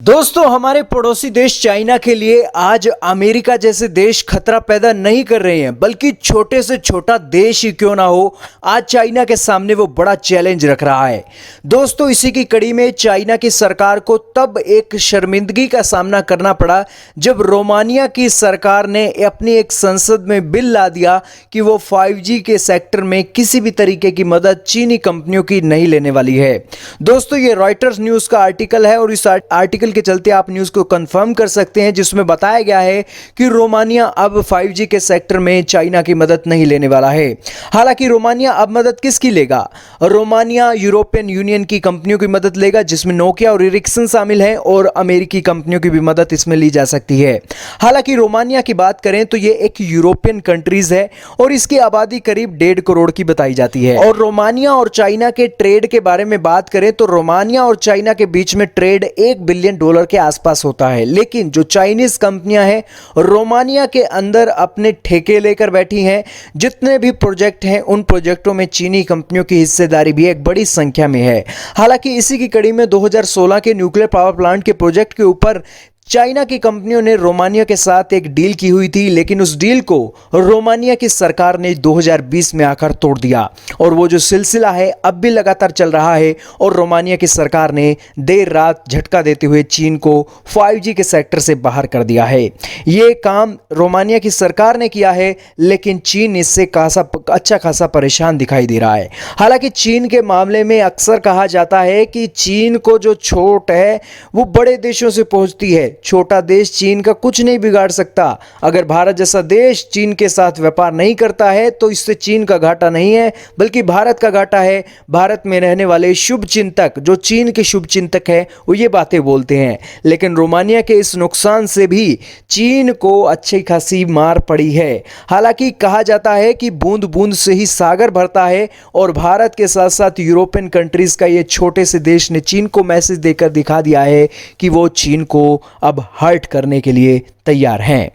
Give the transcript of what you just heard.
दोस्तों, हमारे पड़ोसी देश चाइना के लिए आज अमेरिका जैसे देश खतरा पैदा नहीं कर रहे हैं, बल्कि छोटे से छोटा देश ही क्यों ना हो, आज चाइना के सामने वो बड़ा चैलेंज रख रहा है। दोस्तों, इसी की कड़ी में चाइना की सरकार को तब एक शर्मिंदगी का सामना करना पड़ा जब रोमानिया की सरकार ने अपनी एक संसद में बिल ला दिया कि वो 5G के सेक्टर में किसी भी तरीके की मदद चीनी कंपनियों की नहीं लेने वाली है। दोस्तों, ये रॉयटर्स न्यूज का आर्टिकल है और इस आर्टिकल के चलते आप न्यूज को कंफर्म कर सकते हैं, जिसमें बताया गया है कि रोमानिया अब 5G के सेक्टर में चाइना की मदद नहीं लेने वाला है। हालांकि रोमानिया अब मदद किसकी लेगा? रोमानिया यूरोपियन यूनियन की कंपनियों की मदद लेगा, जिसमें नोकिया और एरिक्सन शामिल हैं, और अमेरिकी कंपनियों की भी मदद इसमें ली जा सकती है। हालांकि रोमानिया की बात करें तो यह एक यूरोपियन कंट्रीज है और इसकी आबादी करीब 1.5 करोड़ की बताई जाती है। और रोमानिया और चाइना के ट्रेड के बारे में बात करें तो रोमानिया और चाइना के बीच में ट्रेड $1 बिलियन के आसपास होता है। लेकिन जो चाइनीज कंपनियां हैं रोमानिया के अंदर अपने ठेके लेकर बैठी हैं। जितने भी प्रोजेक्ट हैं उन प्रोजेक्टों में चीनी कंपनियों की हिस्सेदारी भी एक बड़ी संख्या में है। हालांकि इसी की कड़ी में 2016 के न्यूक्लियर पावर प्लांट के प्रोजेक्ट के ऊपर चाइना की कंपनियों ने रोमानिया के साथ एक डील की हुई थी, लेकिन उस डील को रोमानिया की सरकार ने 2020 में आकर तोड़ दिया और वो जो सिलसिला है अब भी लगातार चल रहा है। और रोमानिया की सरकार ने देर रात झटका देते हुए चीन को 5G के सेक्टर से बाहर कर दिया है। ये काम रोमानिया की सरकार ने किया है, लेकिन चीन इससे अच्छा खासा परेशान दिखाई दे रहा है। हालांकि चीन के मामले में अक्सर कहा जाता है कि चीन को जो चोट है वो बड़े देशों से पहुंचती है। छोटा देश चीन का कुछ नहीं बिगाड़ सकता। अगर भारत जैसा देश चीन के साथ व्यापार नहीं करता है तो इससे चीन का घाटा नहीं है, बल्कि भारत का घाटा है। भारत में रहने वाले शुभ चिंतक, जो चीन के शुभ चिंतक हैं, वो ये बातें बोलते हैं। लेकिन रोमानिया के इस नुकसान से भी चीन को अच्छी खासी मार पड़ी है। हालांकि कहा जाता है कि बूंद बूंद से ही सागर भरता है और भारत के साथ साथ यूरोपियन कंट्रीज का ये छोटे से देश ने चीन को मैसेज देकर दिखा दिया है कि वो चीन को अब हर्ट करने के लिए तैयार हैं।